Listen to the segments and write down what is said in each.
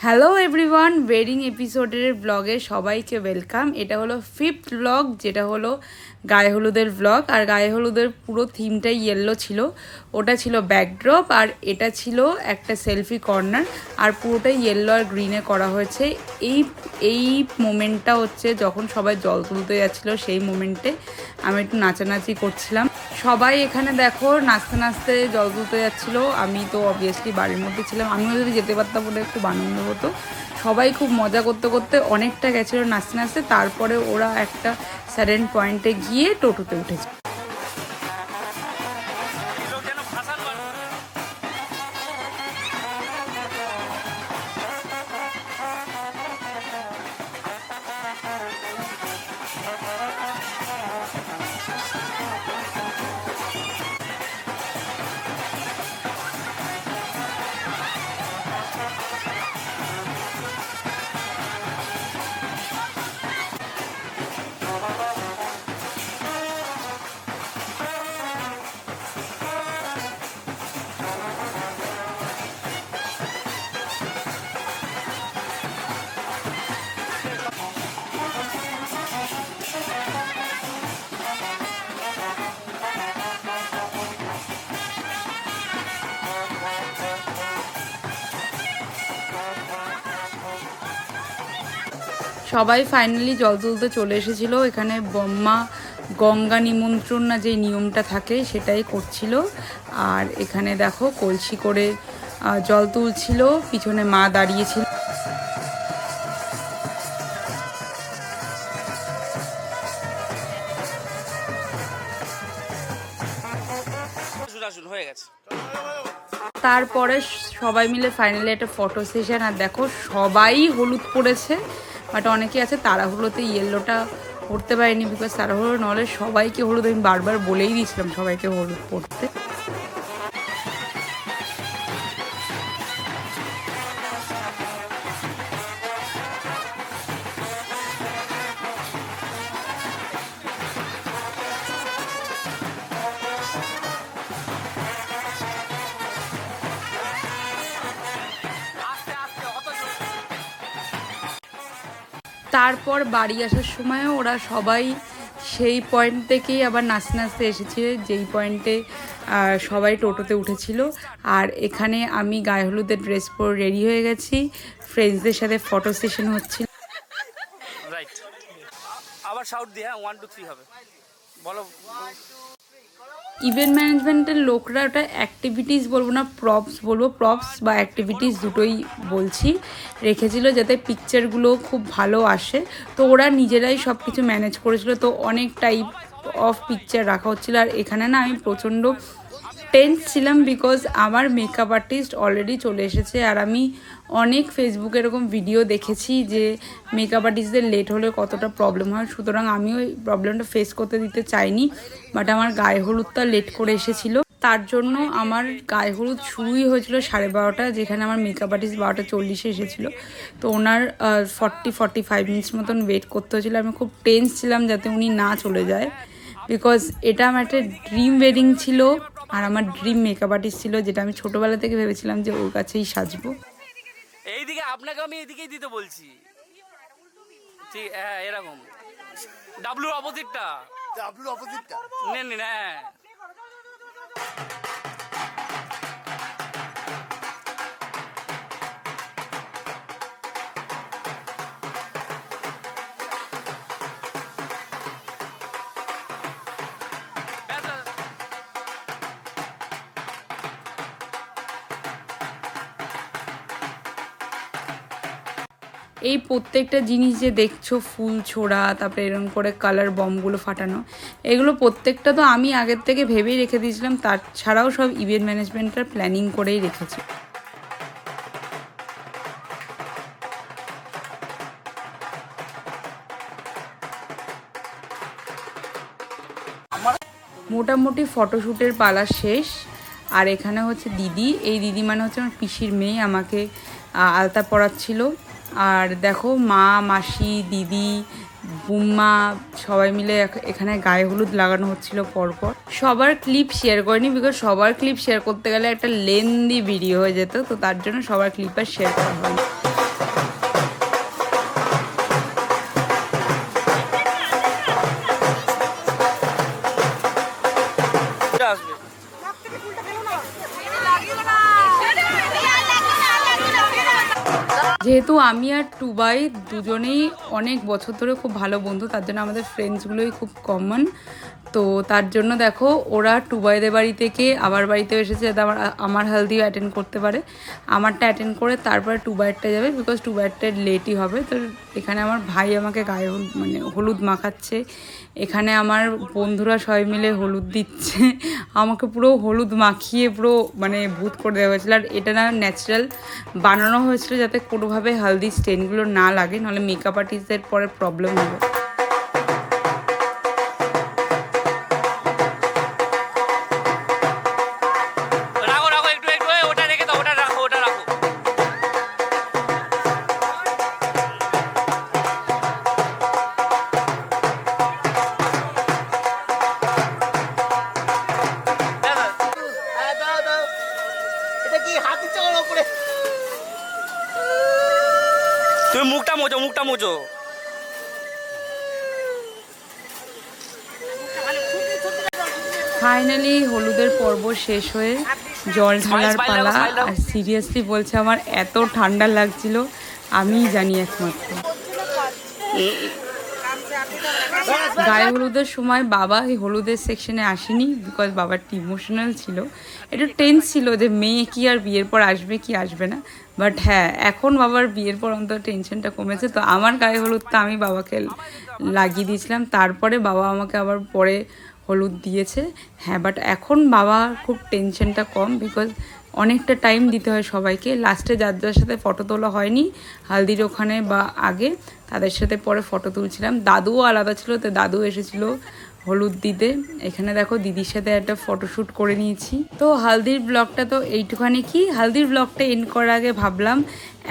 Hello everyone, wedding এপিসোডের ব্লগে সবাইকে ওয়েলকাম। এটা হলো 5th ব্লগ, যেটা হলো গায়ে হলুদের ব্লগ। আর গায়ে হলুদের পুরো থিমটাই ইয়েলো ছিল, ওটা ছিল ব্যাকড্রপ, আর এটা ছিল একটা সেলফি কর্নার, আর পুরোটাই ইয়েলো আর গ্রিনে করা হয়েছে। এই মোমেন্টটা হচ্ছে যখন সবাই জল তুলতে যাচ্ছিলো, সেই মোমেন্টে আমি একটু নাচানাচি করছিলাম। সবাই এখানে দেখো নাচতে নাচতে জল তুলতে যাচ্ছিলো। আমি তো অবভিয়াসলি বাড়ির মধ্যে ছিলাম, আমিও যদি যেতে পারতাম বলে খুব আনন্দ হতো। সবাই খুব মজা করতে করতে অনেকটা গেছিলো নাচতে নাচতে। তারপরে ওরা একটা সাডেন পয়েন্টে গিয়ে টোটোতে উঠেছে। সবাই ফাইনালি জল তুলতে চলে এসেছিলো। এখানে বম্মা গঙ্গা নিমন্ত্রণ না যে নিয়মটা থাকে সেটাই করছিল। আর এখানে দেখো কলসি করে জল তুলছিল, পিছনে মা দাঁড়িয়েছিল। তারপরে সবাই মিলে ফাইনালি একটা ফটো সেশন। আর দেখো সবাই হলুদ পরেছে, বাট অনেকে আছে তাড়াহুড়োতে ইয়েলোটা পরতে পারেনি, বিকজ তাড়াহুড়ো নলে সবাইকে হলুদ, আমি বারবার বলেই দিয়েছিলাম সবাইকে হলুদ পরতে। তারপর বাড়ি আসার সময়ও ওরা সবাই সেই পয়েন্ট থেকেই আবার নাচতে নাচতে এসেছে, যেই পয়েন্টে সবাই টোটোতে উঠেছিল। আর এখানে আমি গায়ে হলুদের ড্রেস পরে রেডি হয়ে গেছি, ফ্রেন্ডসদের সাথে ফটো সেশন হচ্ছিল। রাইট, আবার শাউট দিয়ে 1 2 3 হবে, বলো। ইভেন্ট ম্যানেজমেন্টের লোকরা ওটা অ্যাক্টিভিটিস বলবো না, প্রপস বলবো, প্রপস বা অ্যাক্টিভিটিস দুটোই বলছি, রেখেছিল যাতে পিকচারগুলো খুব ভালো আসে। তো ওরা নিজেরাই সব কিছু ম্যানেজ করেছিল, তো অনেক টাইপ অফ পিকচার রাখা হচ্ছিলো। আর এখানে না আমি প্রচণ্ড টেন্স ছিলাম, বিকজ আমার মেকআপ আর্টিস্ট অলরেডি চলে এসেছে। আর আমি অনেক ফেসবুকে এরকম ভিডিও দেখেছি যে মেকআপ আর্টিস্টদের লেট হলে কতটা প্রবলেম হয়, সুতরাং আমিও এই প্রবলেমটা ফেস করতে দিতে চাইনি। বাট আমার গায়ে হলুদটা লেট করে এসেছিলো, তার জন্য আমার গায়ে হলুদ শুরুই হয়েছিল 12:30, যেখানে আমার মেকআপ আর্টিস্ট 12:40 এসেছিলো। তো ওনার 45 মিনিটস মতন ওয়েট করতে হয়েছিলো। আমি খুব টেন্স ছিলাম যাতে উনি না চলে যায়, বিকজ এটা আমার একটা ড্রিম ওয়েডিং ছিল, আর আমার ড্রিম মেকআপ আর্টিস্ট ছিল, যেটা আমি ছোটোবেলা থেকে ভেবেছিলাম যে ওর কাছেই সাজবো। এইদিকে আপনাকে আমি এদিকেই দিতে বলছি, ঠিক? হ্যাঁ, এরকম ডাব্লুর অপোজিটটা নেন নিন। হ্যাঁ, এই প্রত্যেকটা জিনিস যে দেখছো, ফুল ছোড়া, তারপরে এরকম করে কালার বমগুলো ফাটানো, এগুলো প্রত্যেকটা তো আমি আগের থেকে ভেবেই রেখে দিয়েছিলাম। তাছাড়াও সব ইভেন্ট ম্যানেজমেন্টটা প্ল্যানিং করেই রেখেছি। মোটামুটি ফটোশ্যুটের পালা শেষ। আর এখানে হচ্ছে দিদি, এই দিদি মানে হচ্ছে আমার পিসির মেয়ে, আমাকে আলতা পরাচ্ছিল। আর দেখো মা, মাসি, দিদি, বুম্মা সবাই মিলে এখানে গায়ে হলুদ লাগানো হচ্ছিল পরপর। সবার ক্লিপ শেয়ার করিনি, বিকজ সবার ক্লিপ শেয়ার করতে গেলে একটা লেন্দি ভিডিও হয়ে যেত, তো তার জন্য সবার ক্লিপ আর শেয়ার করা হয়নি। যেহেতু আমি আর টুবাই দুজনেই অনেক বছর ধরে খুব ভালো বন্ধু, তার জন্য আমাদের ফ্রেন্ডসগুলোই খুব কমন। তো তার জন্য দেখো ওরা টুবাইদের বাড়ি থেকে আবার বাড়িতে এসেছে যাতে আমার হালদিও অ্যাটেন্ড করতে পারে। আমারটা অ্যাটেন্ড করে তারপরে টুবাইরটা যাবে, বিকজ টুবাইরটা লেটই হবে। তো এখানে আমার ভাই আমাকে গায়ে হলুদ মাখাচ্ছে, এখানে আমার বন্ধুরা সবাই মিলে হলুদ দিচ্ছে, আমাকে পুরো হলুদ মাখিয়ে পুরো মানে ভূত করে দেওয়া হয়েছিল। আর এটা না ন্যাচারাল বানানো হয়েছিল যাতে কোনোভাবে হালদি স্টেনগুলো না লাগে, নাহলে মেকআপ আর্টিস্টদের পরে প্রবলেম হবে। তুমি মুখটা মোজো, মুখটা মোজো। ফাইনালি হলুদের পর্ব শেষ হয়ে জল ঢালার পালা। আর সিরিয়াসলি বলছে আমার এত ঠান্ডা লাগছিল, আমিই জানি একমাত্র। গায়ে হলুদের সময় বাবা এই হলুদের সেকশনে আসেনি, বিকজ বাবার ইমোশনাল ছিল, একটু টেন্স ছিল যে মেয়ে কি আর বিয়ের পর আসবে কি আসবে না। বাট হ্যাঁ, এখন বাবার বিয়ের পর অন্তত টেনশনটা কমেছে। তো আমার গায়ে হলুদটা আমি বাবাকে লাগিয়ে দিয়েছিলাম, তারপরে বাবা আমাকে আবার পরে হলুদ দিয়েছে। হ্যাঁ, বাট এখন বাবা খুব টেনশনটা কম, বিকজ অনেকটা টাইম দিতে হয় সবাইকে। লাস্টে যার যার সাথে ফটো তোলা হয়নি হালদির ওখানে বা আগে, তাদের সাথে পরে ফটো তুলছিলাম। দাদুও আলাদা ছিল, তো দাদু এসেছিলো হলুদ দিতে। এখানে দেখো দিদির সাথে একটা ফটোশ্যুট করে নিয়েছি। তো হালদির ব্লগটা তো এইটুখানি। কি হালদির ব্লগটা এন্ড করার আগে ভাবলাম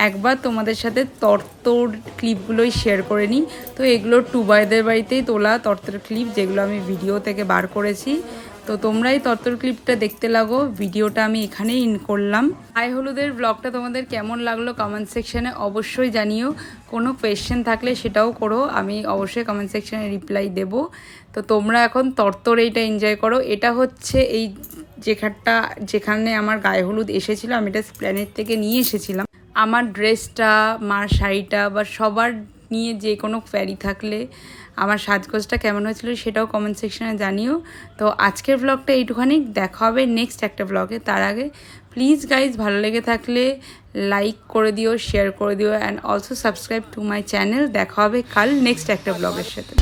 একবার তোমাদের সাথে তর্তর ক্লিপগুলোই শেয়ার করে নিই। তো এগুলো টুবাইদের বাড়িতেই তোলা তর্তর ক্লিপ, যেগুলো আমি ভিডিও থেকে বার করেছি। তো তোমরা এই তত্ত্বর ক্লিপটা দেখতে লাগো, ভিডিওটা আমি এখানেই ইন করলাম। গায়ে হলুদের ব্লগটা তোমাদের কেমন লাগলো কমেন্ট সেকশানে অবশ্যই জানিও। কোনো কোয়েশ্চেন থাকলে সেটাও করো, আমি অবশ্যই কমেন্ট সেকশানে রিপ্লাই দেব। তো তোমরা এখন তত্ত্বর এইটা এনজয় করো। এটা হচ্ছে এই যেখানে আমার গায়ে হলুদ এসেছিলো, আমি এটা প্ল্যানেট থেকে নিয়ে এসেছিলাম। আমার ড্রেসটা, মার শাড়িটা বা সবার নিয়ে যে কোনো কোয়ারি থাকলে আমার সাজগোজটা কেমন হয়েছিল সেটাও কমেন্ট সেকশনে জানিও। তো আজকের ব্লগটা এইটুখানি, দেখা হবে নেক্সট একটা ব্লগে। তার আগে প্লিজ গাইজ ভালো লেগে থাকলে লাইক করে দিও, শেয়ার করে দিও, and also subscribe to my channel. দেখা হবে কাল নেক্সট একটা ব্লগের সাথে।